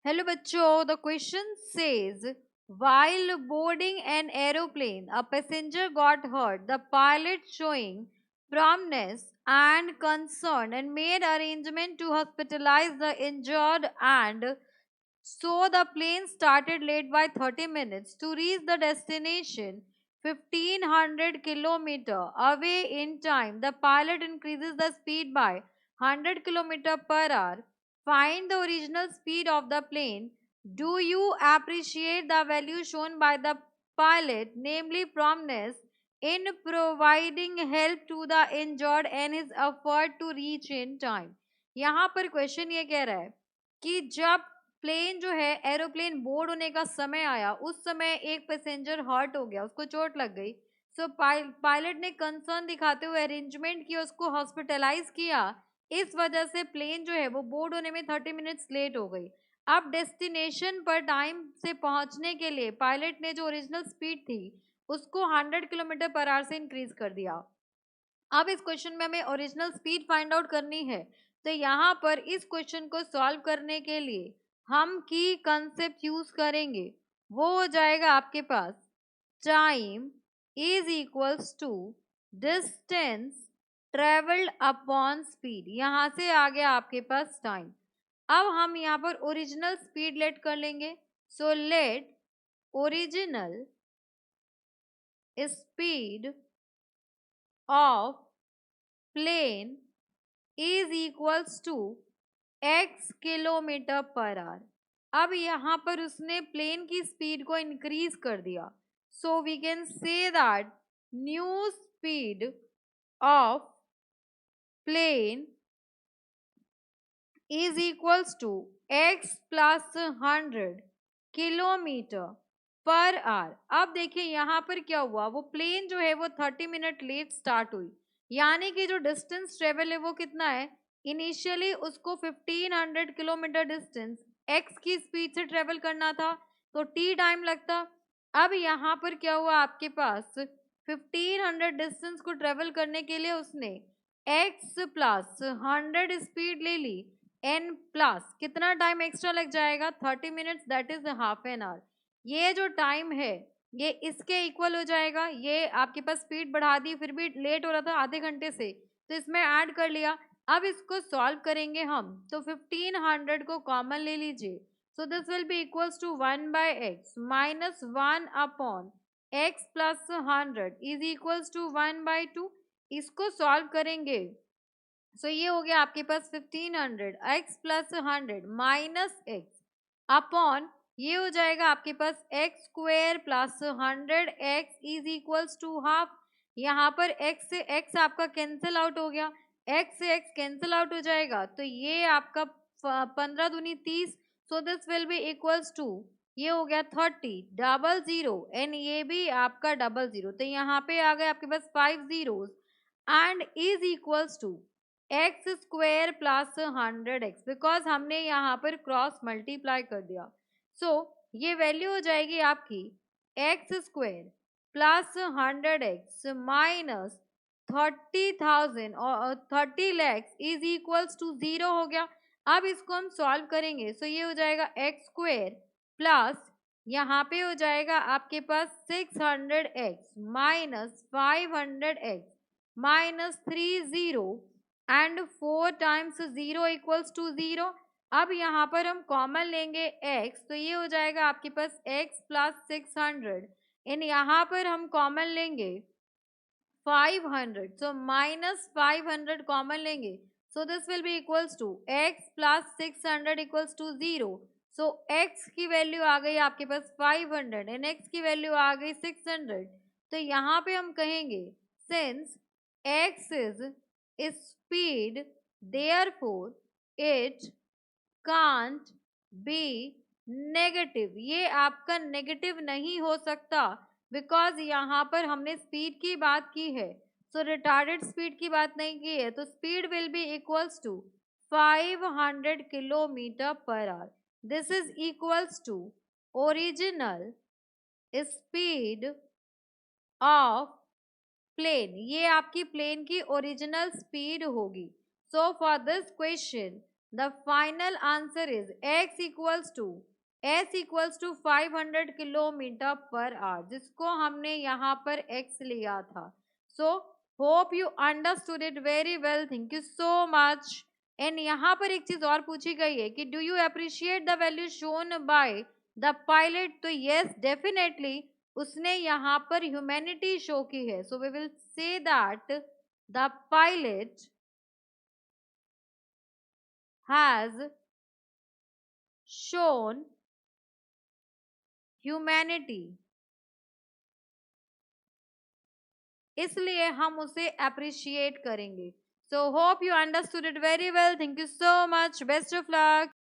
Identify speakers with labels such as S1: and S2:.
S1: Hello bachcho, the question says, while boarding an aeroplane, a passenger got hurt. The pilot showing promptness and concern and made arrangement to hospitalize the injured, and so the plane started late by 30 minutes to reach the destination 1500 kilometer away in time. The pilot increases the speed by 100 kilometer per hour. Find the original speed of the plane. Do you appreciate the value shown by the pilot, namely promptness in providing help to the injured and his effort to reach in time? यहाँ पर question ये कह रहा है कि जब plane जो है एरोप्लेन बोर्ड होने का समय आया, उस समय एक पैसेंजर हर्ट हो गया, उसको चोट लग गई। सो पायलट ने कंसर्न दिखाते हुए अरेंजमेंट किया, उसको हॉस्पिटलाइज किया। इस वजह से प्लेन जो है वो बोर्ड होने में 30 मिनट्स लेट हो गई। अब डेस्टिनेशन पर टाइम से पहुंचने के लिए पायलट ने जो ओरिजिनल स्पीड थी उसको 100 किलोमीटर पर आवर से इंक्रीज कर दिया। अब इस क्वेश्चन में हमें ओरिजिनल स्पीड फाइंड आउट करनी है। तो यहाँ पर इस क्वेश्चन को सॉल्व करने के लिए हम की कंसेप्ट यूज करेंगे। वो हो जाएगा आपके पास time is equals to distance travelled upon speed. यहाँ से आ गया आपके पास टाइम। अब हम यहाँ पर ओरिजिनल स्पीड लेट कर लेंगे। So let original speed of plane is equals to x kilometre per hour. अब यहाँ पर उसने प्लेन की स्पीड को इंक्रीज कर दिया। So we can say that new speed of plane is equals to x plus 100 kilometre per hour. अब देखिए यहाँ पर क्या हुआ, वो प्लेन जो है वो 30 मिनट लेट स्टार्ट हुई, यानी कि जो डिस्टेंस ट्रेवल है वो कितना है, इनिशियली उसको 1500 किलोमीटर डिस्टेंस x की स्पीड से ट्रेवल करना था, तो t टाइम लगता। अब यहाँ पर क्या हुआ, आपके पास 1500 डिस्टेंस को ट्रेवल करने के लिए उसने x प्लस 100 स्पीड ले ली, n प्लस कितना टाइम एक्स्ट्रा लग जाएगा, 30 minutes, that is half an hour. ये जो टाइम है ये इसके इक्वल हो जाएगा। ये आपके पास स्पीड बढ़ा दी, फिर भी लेट हो रहा था आधे घंटे से, तो इसमें ऐड कर लिया। अब इसको सॉल्व करेंगे हम, तो 1500 को कॉमन ले लीजिए। So this will be equals to 1 by x minus 1 upon x plus 100 is equals to 1 by 2। इसको सॉल्व करेंगे सो ये हो गया आपके पास 1500 x plus 100 minus x upon ये हो जाएगा आपके पास x square plus 100 x is equals to half. यहाँ पर x से x आपका कैंसिल आउट हो गया, x से x कैंसिल आउट हो जाएगा, तो ये आपका 15 दूनी 30। So this will be equals to, ये हो गया 30 डबल जीरो एंड ये भी आपका डबल जीरो, तो यहाँ पे आ गए आपके पास 5 zeros and is equals to X square plus 100x, because हमने यहाँ पर क्रॉस मल्टीप्लाई कर दिया। सो ये वैल्यू हो जाएगी आपकी x square plus 100x minus 30,000 और 30 लैक्स इज इक्वल्स टू 0 हो गया। अब इसको हम सॉल्व करेंगे, सो ये हो जाएगा एक्स स्क्वेयर प्लस यहाँ पे हो जाएगा आपके पास 600x minus 500x minus 30 and 4 times 0 equals to 0। अब यहाँ पर हम कॉमन लेंगे x, तो ये हो जाएगा आपके पास x प्लस 600 इन यहाँ पर हम कॉमन लेंगे 500, सो माइनस 500 कॉमन लेंगे, so this will be equals to x plus 600 equals to 0। So x की वैल्यू आ गई आपके पास 500 एंड x की वैल्यू आ गई 600। तो यहाँ पे हम कहेंगे since x is speed therefore it can't be negative. ये आपका नेगेटिव नहीं हो सकता, बिकॉज यहाँ पर हमने स्पीड की बात की है, सो रिटार्डेड स्पीड की बात नहीं की है, तो speed will be equals to 500 kilometre per hour. This is equals to original speed of plane, ये आपकी प्लेन की ओरिजिनल स्पीड होगी। So for this question the final answer is x equals to s equals to 500 kilometre per hour, जिसको हमने यहाँ पर x लिया था. So hope you understood it very well. Thank you so much. And यहाँ पर एक चीज और पूछी गई है कि do you appreciate the value shown by the pilot. तो यस डेफिनेटली उसने यहाँ पर ह्यूमैनिटी शो की है. So we will say that the pilot has shown humanity. इसलिए हम उसे अप्रिशिएट करेंगे. So hope you understood it very well. Thank you so much. Best of luck.